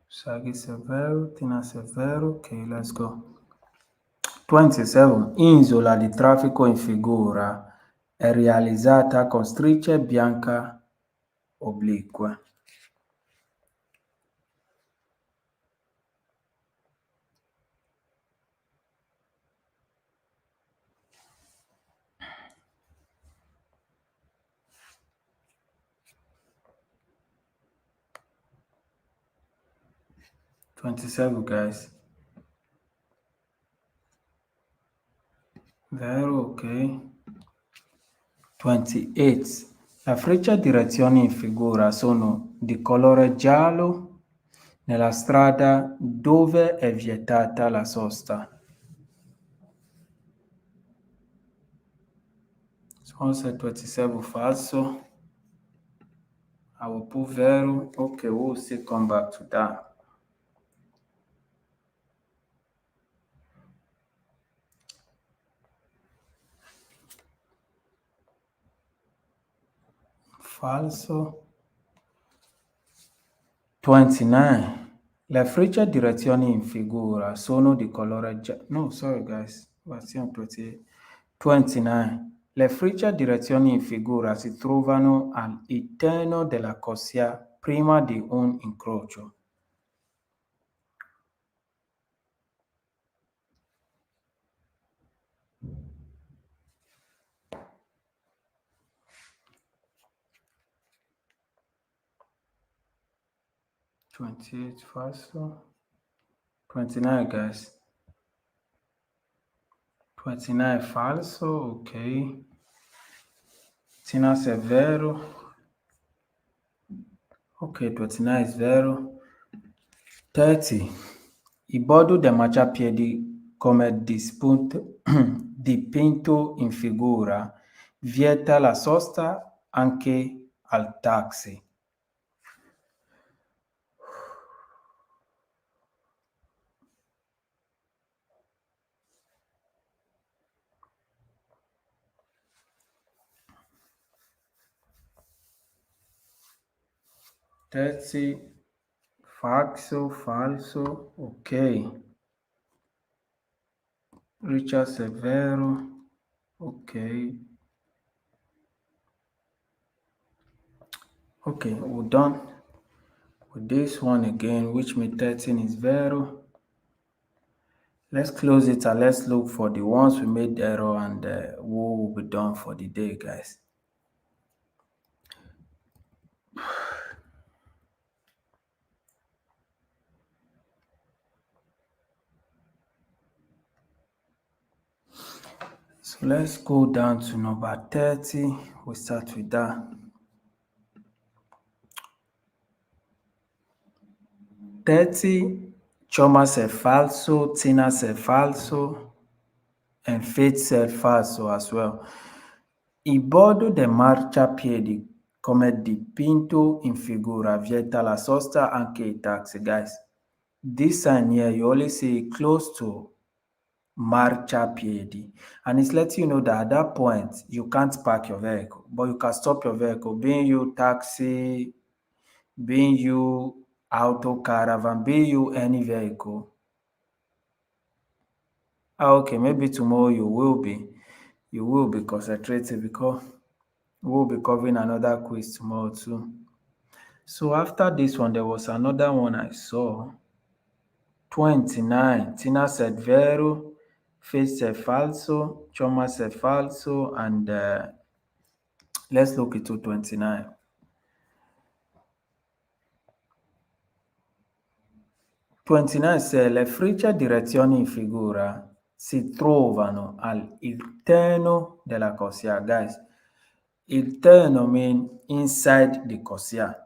Sagi severo, Tina severo. Ok, let's go. 27. Isola di traffico in figura è realizzata con strisce bianca oblique. Twenty-seven, guys. Vero, ok. 28. La freccia direzioni in figura sono di colore giallo nella strada dove è vietata la sosta. Someone said 27 falso. I will put vero. Okay, we'll still come back to that. Falso. 29. Le frecce direzioni in figura sono di colore giallo. No, sorry guys. Versione 28. 29. Le frecce direzioni in figura si trovano all'interno della corsia prima di un incrocio. Twenty-eight falso. 29 guys. 29 falso, ok. Tina se è vero. Ok, 29 è vero. 30. Il bordo del marciapiedi come dipinto in figura vieta la sosta anche al taxi. Terzi, falso, ok. Richard Severo, ok. Okay, we're done with this one again, which means 13 is vero. Let's close it and let's look for the ones we made error and we will be done for the day, guys. So let's go down to number 30. We start with that. 30, Choma said falso, Tina said falso, and Faith said falso as well. Il bordo del marciapiedi come dipinto in figura vieta la sosta anche ai taxi, guys. This sign here, you only see close to marciapiedi, and it's letting you know that at that point you can't park your vehicle, but you can stop your vehicle, being you taxi, being you auto, caravan, be you any vehicle. Okay, maybe tomorrow you will be concentrating because we'll be covering another quiz tomorrow too. So after this one, there was another one I saw. 29. Tina said vero, Faith said falso, Choma said falso, and let's look into 29. 29 se le frecce direzioni in figura si trovano all'interno della corsia. Guys, interno means inside the corsia.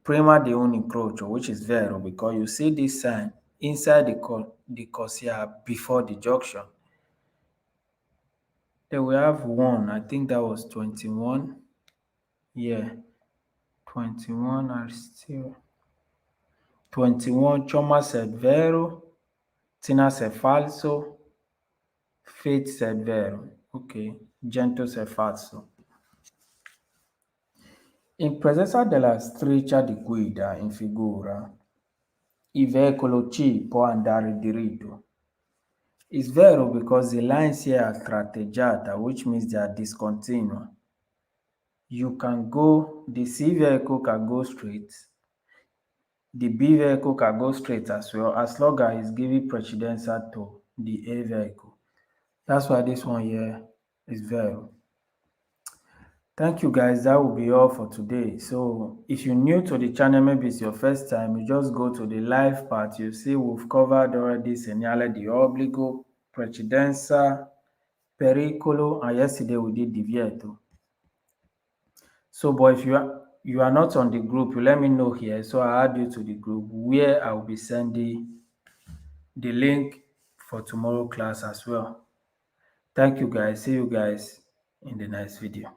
Prima di un incrocio, which is vero, because you see this sign inside the corsia before the junction. Then we have one, I think that was 21. Yeah, 21 are still. 21, Choma said vero, Tina said falso, Faith said vero. Ok, Gento said falso. In presenza della striscia di guida in figura, il veicolo C può andare diritto. It's vero because the lines here are tratteggiata, which means they are discontinuous. You can go, the C vehicle can go straight, the B vehicle can go straight as well, as long as it's giving precedence to the A vehicle. That's why this one here is vero. Thank you guys, that will be all for today. So if you're new to the channel, maybe it's your first time, you just go to the live part. You see we've covered already segnale di obbligo, precedenza, pericolo, and yesterday we did divieto. So but if you are not on the group, you let me know here, so I'll add you to the group where I'll be sending the link for tomorrow class as well. Thank you guys, see you guys in the next video.